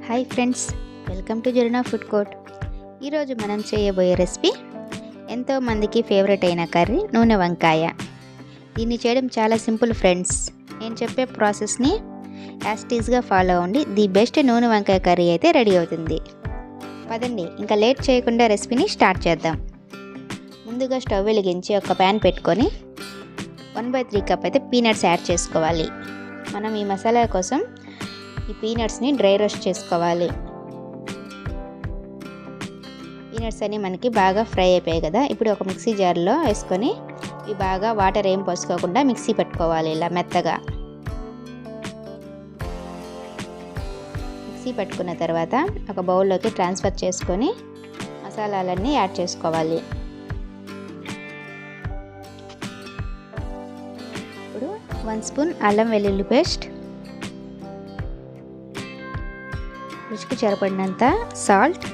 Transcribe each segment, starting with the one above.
Hi friends, welcome to Zarina food court. ఈరోజు మనం చేయబోయే రెసిపీ ఎంతో మందికి ఫేవరెట్ అయిన కర్రీ నూనె వంకాయ. దీన్ని చేయడం చాలా సింపుల్ ఫ్రెండ్స్. నేను చెప్పే ప్రాసెస్ని యాస్టీస్గా ఫాలో అవ్వండి. ది బెస్ట్ నూనె వంకాయ కర్రీ అయితే రెడీ అవుతుంది. పదండి, ఇంకా లేట్ చేయకుండా రెసిపీని స్టార్ట్ చేద్దాం. ముందుగా స్టవ్ వెలిగించి ఒక ప్యాన్ పెట్టుకొని 1/3 కప్ అయితే పీనట్స్ యాడ్ చేసుకోవాలి. మనం ఈ మసాలా కోసం ఈ పీనట్స్ని డ్రై రోస్ట్ చేసుకోవాలి. పీనట్స్ అన్నీ మనకి బాగా ఫ్రై అయిపోయాయి కదా. ఇప్పుడు ఒక మిక్సీ జార్లో వేసుకొని ఇవి బాగా వాటర్ ఏం పోసుకోకుండా మిక్సీ పెట్టుకోవాలి. ఇలా మెత్తగా మిక్సీ పెట్టుకున్న తర్వాత ఒక బౌల్లోకి ట్రాన్స్ఫర్ చేసుకొని మసాలాలన్నీ యాడ్ చేసుకోవాలి. ఇప్పుడు 1 స్పూన్ అల్లం వెల్లుల్లి పేస్ట్, రుచికి సరిపడినంత salt,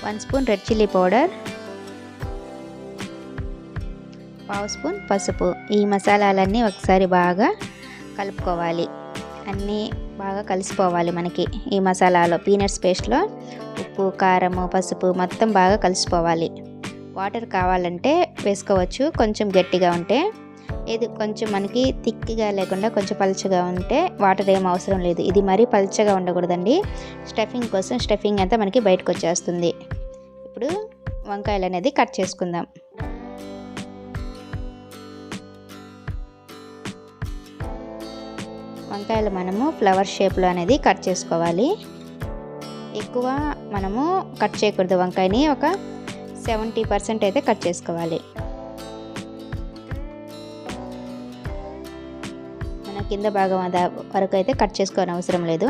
1 spoon red chilli powder, 1/2 spoon పసుపు. ఈ మసాలాలన్నీ ఒకసారి బాగా కలుపుకోవాలి. అన్నీ బాగా కలిసిపోవాలి మనకి ఈ మసాలాలో. పీనట్స్ పేస్ట్లో ఉప్పు, కారము, పసుపు మొత్తం బాగా కలిసిపోవాలి. వాటర్ కావాలంటే వేసుకోవచ్చు, కొంచెం గట్టిగా ఉంటే. ఇది కొంచెం మనకి థిక్గా లేకుండా కొంచెం పల్చగా ఉంటే వాటర్ ఏం అవసరం లేదు. ఇది మరీ పల్చగా ఉండకూడదండి. స్టఫింగ్ కోసం స్టఫింగ్ అంతా మనకి బయటకు వచ్చేస్తుంది. ఇప్పుడు వంకాయలు అనేది కట్ చేసుకుందాం. వంకాయలు మనము ఫ్లవర్ షేప్లో అనేది కట్ చేసుకోవాలి. ఎక్కువ మనము కట్ చేయకూడదు. వంకాయని ఒక 70% అయితే కట్ చేసుకోవాలి. కింద భాగం వరకు అయితే కట్ చేసుకోని అవసరం లేదు.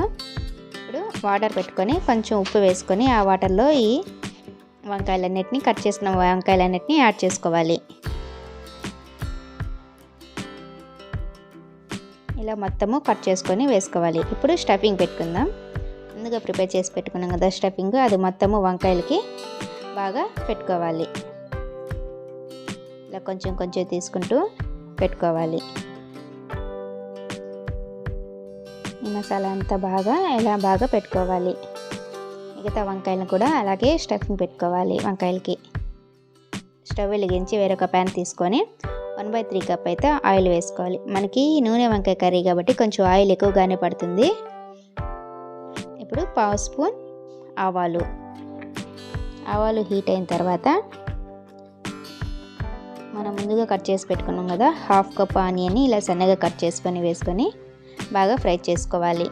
ఇప్పుడు వాటర్ పెట్టుకొని కొంచెం ఉప్పు వేసుకొని ఆ వాటర్లో ఈ వంకాయలన్నిటిని కట్ చేసుకున్న వంకాయలన్నిటిని యాడ్ చేసుకోవాలి. ఇలా మొత్తము కట్ చేసుకొని వేసుకోవాలి. ఇప్పుడు స్టఫింగ్ పెట్టుకుందాం. ముందుగా ప్రిపేర్ చేసి పెట్టుకున్నాం కదా స్టఫింగ్, అది మొత్తము వంకాయలకి బాగా పెట్టుకోవాలి. ఇలా కొంచెం కొంచెం తీసుకుంటూ పెట్టుకోవాలి. ఈ మసాలా అంతా ఇలా బాగా పెట్టుకోవాలి. మిగతా వంకాయలను కూడా అలాగే స్టఫింగ్ పెట్టుకోవాలి వంకాయలకి. స్టవ్ వెలిగించి వేరొక ప్యాన్ తీసుకొని 1/3 కప్ అయితే ఆయిల్ వేసుకోవాలి. మనకి నూనె వంకాయ కర్రీ కాబట్టి కొంచెం ఆయిల్ ఎక్కువగానే పడుతుంది. ఇప్పుడు 1/2 స్పూన్ ఆవాలు హీట్ అయిన తర్వాత మనం ముందుగా కట్ చేసి పెట్టుకున్నాం కదా 1/2 కప్ ఆనియన్ని ఇలా సన్నగా కట్ చేసుకొని వేసుకొని బాగా ఫ్రై చేసుకోవాలి.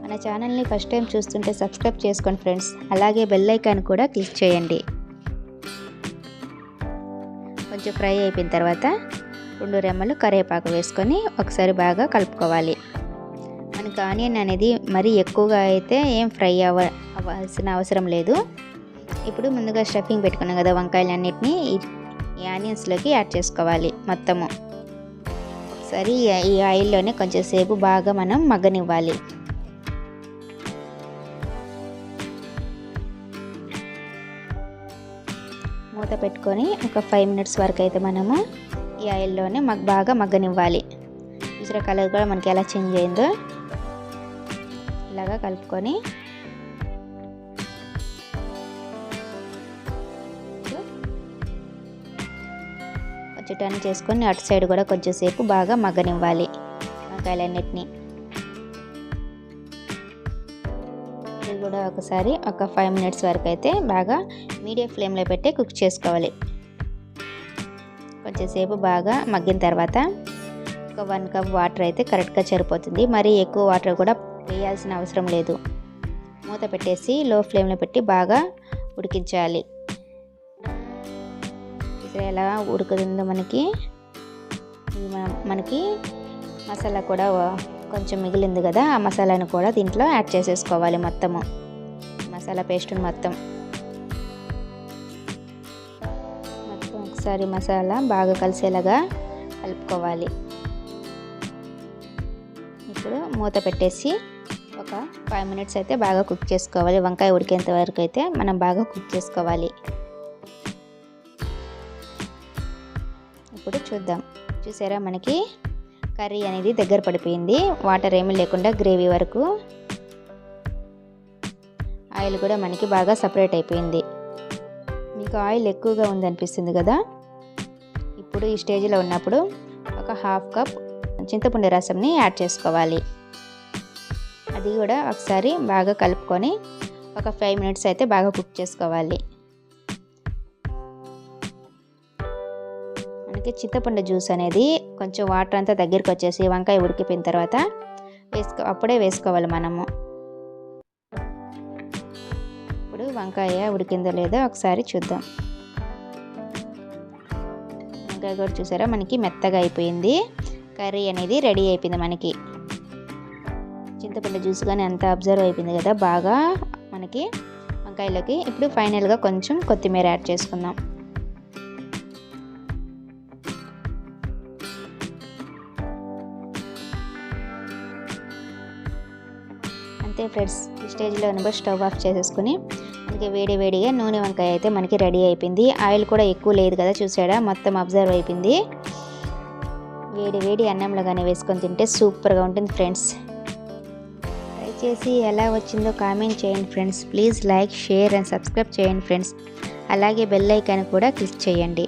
మన ఛానల్ని ఫస్ట్ టైం చూస్తుంటే సబ్స్క్రైబ్ చేసుకోండి ఫ్రెండ్స్. అలాగే బెల్ ఐకాన్ కూడా క్లిక్ చేయండి. కొంచెం ఫ్రై అయిపోయిన తర్వాత 2 రెమ్మలు కరివేపాకు వేసుకొని ఒకసారి బాగా కలుపుకోవాలి. మనకి ఆనియన్ అనేది మరీ ఎక్కువగా అయితే ఏం ఫ్రై అవ్వాల్సిన అవసరం లేదు. ఇప్పుడు ముందుగా స్టఫింగ్ పెట్టుకున్నాం కదా వంకాయలన్నిటిని ఈ ఆనియన్స్లోకి యాడ్ చేసుకోవాలి. మొత్తము ఒకసారి ఈ ఆయిల్లోనే కొంచెం సేపు బాగా మనం మగ్గనివ్వాలి. మూత పెట్టుకొని ఒక 5 మినిట్స్ వరకు అయితే మనము ఈ ఆయిల్లోనే బాగా మగ్గనివ్వాలి. చూసిన కలర్ కూడా మనకి ఎలా చేంజ్ అయిందో ఇలాగా కలుపుకొని టర్న్ చేసుకొని అటు సైడ్ కూడా కొంచెం సేపు బాగా మగ్గనివ్వాలి వంకాయలన్నిటిని. ఇది కూడా ఒకసారి ఒక 5 మినిట్స్ వరకు అయితే బాగా మీడియం ఫ్లేమ్లో పెట్టి కుక్ చేసుకోవాలి. కొంచెం సేపు బాగా మగ్గిన తర్వాత ఒక 1 కప్ వాటర్ అయితే కరెక్ట్గా సరిపోతుంది. మరీ ఎక్కువ వాటర్ కూడా వేయాల్సిన అవసరం లేదు. మూత పెట్టేసి లో ఫ్లేమ్లో పెట్టి బాగా ఉడికించాలి. ఎలా ఉడుకుతుందో మనకి మసాలా కూడా కొంచెం మిగిలింది కదా, ఆ మసాలాను కూడా దీంట్లో యాడ్ చేసేసుకోవాలి. మొత్తము మసాలా పేస్ట్ని మొత్తం ఒకసారి మసాలా బాగా కలిసేలాగా కలుపుకోవాలి. ఇప్పుడు మూత పెట్టేసి ఒక 5 మినిట్స్ అయితే బాగా కుక్ చేసుకోవాలి. వంకాయ ఉడికేంత వరకు అయితే మనం బాగా కుక్ చేసుకోవాలి. ఇప్పుడు చూద్దాం. చూసారా మనకి కర్రీ అనేది దగ్గర పడిపోయింది, వాటర్ ఏమీ లేకుండా గ్రేవీ వరకు. ఆయిల్ కూడా మనకి బాగా సపరేట్ అయిపోయింది. మీకు ఆయిల్ ఎక్కువగా ఉందనిపిస్తుంది కదా. ఇప్పుడు ఈ స్టేజ్లో ఉన్నప్పుడు ఒక హాఫ్ కప్ చింతపండు రసంని యాడ్ చేసుకోవాలి. అది కూడా ఒకసారి బాగా కలుపుకొని ఒక 5 మినిట్స్ అయితే బాగా కుక్ చేసుకోవాలి. మనకి చింతపండు జ్యూస్ అనేది కొంచెం వాటర్ అంతా దగ్గరికి వచ్చేసి వంకాయ ఉడికిపోయిన తర్వాత అప్పుడే వేసుకోవాలి మనము. ఇప్పుడు వంకాయ ఉడికిందో లేదో ఒకసారి చూద్దాం. వంకాయ కూడా చూసారా మనకి మెత్తగా అయిపోయింది. కర్రీ అనేది రెడీ అయిపోయింది. మనకి చింతపండు జ్యూస్ కానీ అంతా అబ్జర్వ్ అయిపోయింది కదా బాగా మనకి వంకాయలోకి. ఇప్పుడు ఫైనల్గా కొంచెం కొత్తిమీర యాడ్ చేసుకుందాం. అంతే ఫ్రెండ్స్, ఈ స్టేజ్లో ఉన్నప్పుడు స్టవ్ ఆఫ్ చేసేసుకుని మనకి వేడిగా నూనె వంకాయ అయితే మనకి రెడీ అయిపోయింది. ఆయిల్ కూడా ఎక్కువ లేదు కదా, చూసాడా మొత్తం అబ్జర్వ్ అయిపోయింది. వేడి అన్నంలో కానీ వేసుకొని తింటే సూపర్గా ఉంటుంది ఫ్రెండ్స్. ట్రై చేసి ఎలా వచ్చిందో కామెంట్ చేయండి friends. Please like, share and subscribe చేయండి ఫ్రెండ్స్. అలాగే బెల్ ఐకాన్ కూడా క్లిక్ చేయండి.